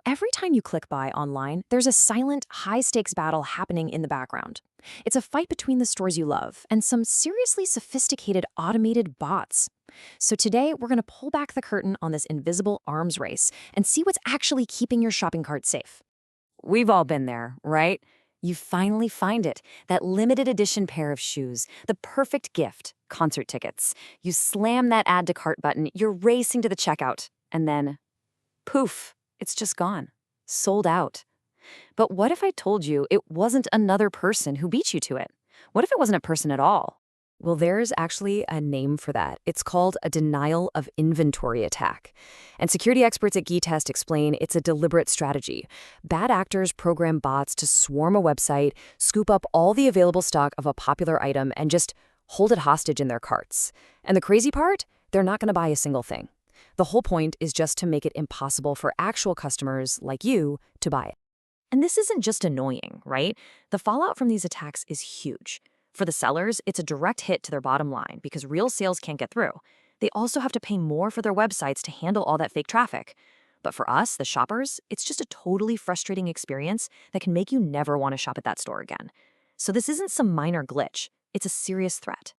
Every time you click buy online, there's a silent, high stakes battle happening in the background. It's a fight between the stores you love and some seriously sophisticated automated bots. So today, we're going to pull back the curtain on this invisible arms race and see what's actually keeping your shopping cart safe. We've all been there, right? You finally find it, that limited edition pair of shoes, the perfect gift, concert tickets. You slam that add to cart button, you're racing to the checkout, and then poof, it's just gone. Sold out. But what if I told you it wasn't another person who beat you to it? What if it wasn't a person at all? Well, there's actually a name for that. It's called a denial of inventory attack. And security experts at Test explain it's a deliberate strategy. Bad actors program bots to swarm a website, scoop up all the available stock of a popular item, and just hold it hostage in their carts. And the crazy part? They're not going to buy a single thing. The whole point is just to make it impossible for actual customers like you to buy it. And this isn't just annoying, right? The fallout from these attacks is huge. For the sellers, it's a direct hit to their bottom line because real sales can't get through. They also have to pay more for their websites to handle all that fake traffic. But for us, the shoppers, it's just a totally frustrating experience that can make you never want to shop at that store again. So this isn't some minor glitch. It's a serious threat.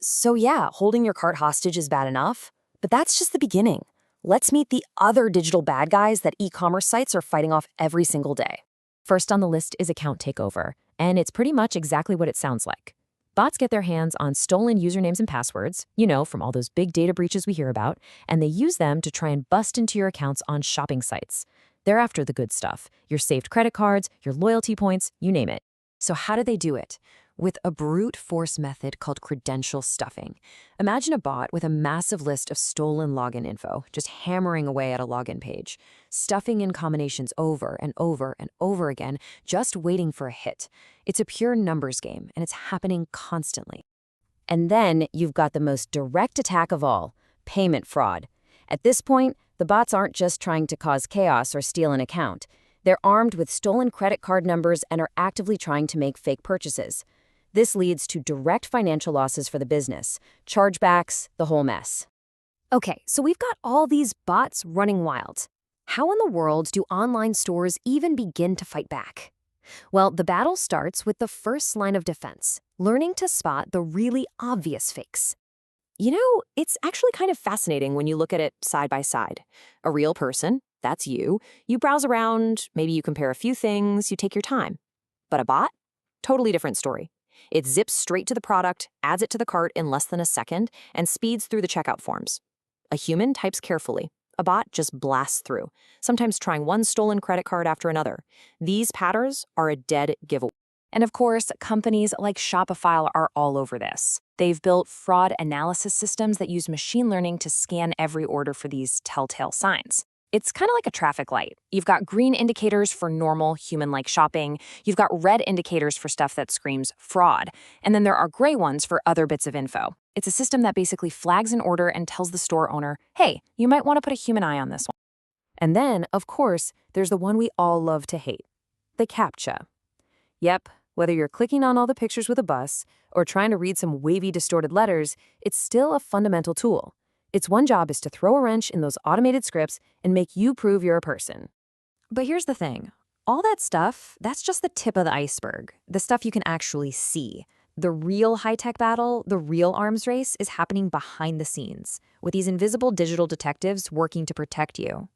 So yeah, holding your cart hostage is bad enough, but that's just the beginning. Let's meet the other digital bad guys that e-commerce sites are fighting off every single day. First on the list is account takeover, and it's pretty much exactly what it sounds like. Bots get their hands on stolen usernames and passwords, from all those big data breaches we hear about, and they use them to try and bust into your accounts on shopping sites. They're after the good stuff, your saved credit cards, your loyalty points, you name it. So how do they do it? With a brute force method called credential stuffing. Imagine a bot with a massive list of stolen login info, just hammering away at a login page, stuffing in combinations over and over and over again, just waiting for a hit. It's a pure numbers game, and it's happening constantly. And then you've got the most direct attack of all, payment fraud. At this point, the bots aren't just trying to cause chaos or steal an account. They're armed with stolen credit card numbers and are actively trying to make fake purchases. This leads to direct financial losses for the business, chargebacks, the whole mess. Okay, so we've got all these bots running wild. How in the world do online stores even begin to fight back? Well, the battle starts with the first line of defense, learning to spot the really obvious fakes. It's actually kind of fascinating when you look at it side by side. A real person, that's you. You browse around, maybe you compare a few things, you take your time. But a bot? Totally different story. It zips straight to the product, adds it to the cart in less than a second, and speeds through the checkout forms. A human types carefully. A bot just blasts through, sometimes trying one stolen credit card after another. These patterns are a dead giveaway. And of course, companies like Shopify are all over this. They've built fraud analysis systems that use machine learning to scan every order for these telltale signs. It's kind of like a traffic light. You've got green indicators for normal, human-like shopping. You've got red indicators for stuff that screams fraud. And then there are gray ones for other bits of info. It's a system that basically flags an order and tells the store owner, hey, you might want to put a human eye on this one. And then, of course, there's the one we all love to hate, the CAPTCHA. Yep, whether you're clicking on all the pictures with a bus or trying to read some wavy, distorted letters, it's still a fundamental tool. Its one job is to throw a wrench in those automated scripts and make you prove you're a person. But here's the thing. All that stuff, that's just the tip of the iceberg, the stuff you can actually see. The real high-tech battle, the real arms race, is happening behind the scenes, with these invisible digital detectives working to protect you.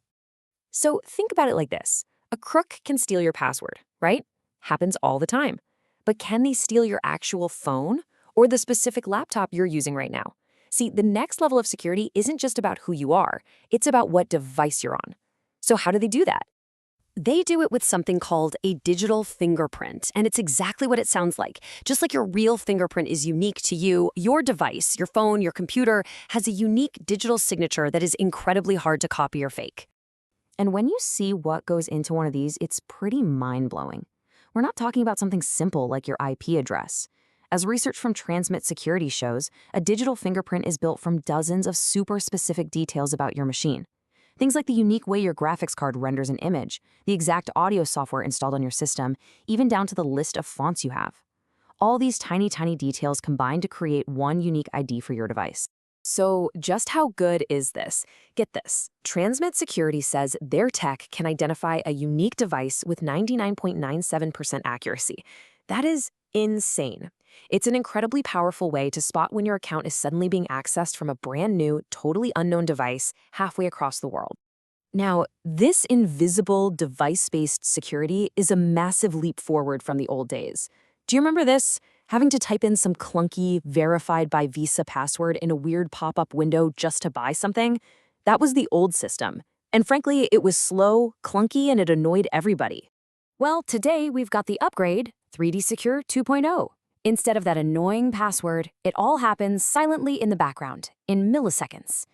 So think about it like this. A crook can steal your password, right? Happens all the time. But can they steal your actual phone or the specific laptop you're using right now? See, the next level of security isn't just about who you are, it's about what device you're on. So how do they do that? They do it with something called a digital fingerprint, and it's exactly what it sounds like. Just like your real fingerprint is unique to you, your device, your phone, your computer, has a unique digital signature that is incredibly hard to copy or fake. And when you see what goes into one of these, it's pretty mind-blowing. We're not talking about something simple like your IP address. As research from Transmit Security shows, a digital fingerprint is built from dozens of super specific details about your machine. Things like the unique way your graphics card renders an image, the exact audio software installed on your system, even down to the list of fonts you have. All these tiny, tiny details combine to create one unique ID for your device. So just how good is this? Get this. Transmit Security says their tech can identify a unique device with 99.97% accuracy. That is insane. It's an incredibly powerful way to spot when your account is suddenly being accessed from a brand new, totally unknown device halfway across the world. Now, this invisible device-based security is a massive leap forward from the old days. Do you remember this? Having to type in some clunky, verified by Visa password in a weird pop-up window just to buy something? That was the old system. And frankly, it was slow, clunky, and it annoyed everybody. Well, today we've got the upgrade, 3D Secure 2.0. Instead of that annoying password, it all happens silently in the background, in milliseconds.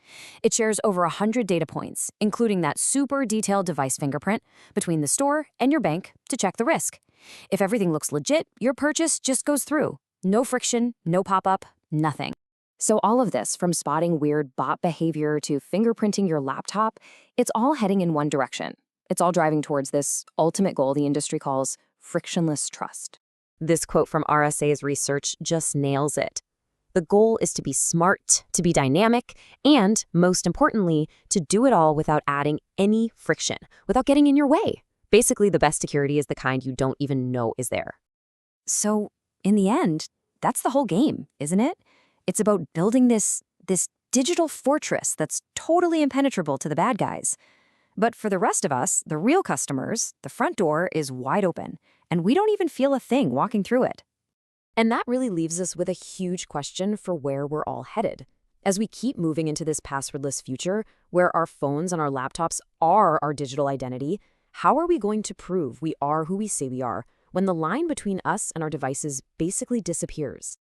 It shares over 100 data points, including that super detailed device fingerprint, between the store and your bank to check the risk. If everything looks legit, your purchase just goes through. No friction, no pop-up, nothing. So all of this, from spotting weird bot behavior to fingerprinting your laptop, it's all heading in one direction. It's all driving towards this ultimate goal the industry calls frictionless trust. This quote from RSA's research just nails it. The goal is to be smart, to be dynamic, and, most importantly, to do it all without adding any friction, without getting in your way. Basically, the best security is the kind you don't even know is there. So, in the end, that's the whole game, isn't it? It's about building this digital fortress that's totally impenetrable to the bad guys. But for the rest of us, the real customers, the front door is wide open, and we don't even feel a thing walking through it. And that really leaves us with a huge question for where we're all headed. As we keep moving into this passwordless future, where our phones and our laptops are our digital identity, how are we going to prove we are who we say we are when the line between us and our devices basically disappears?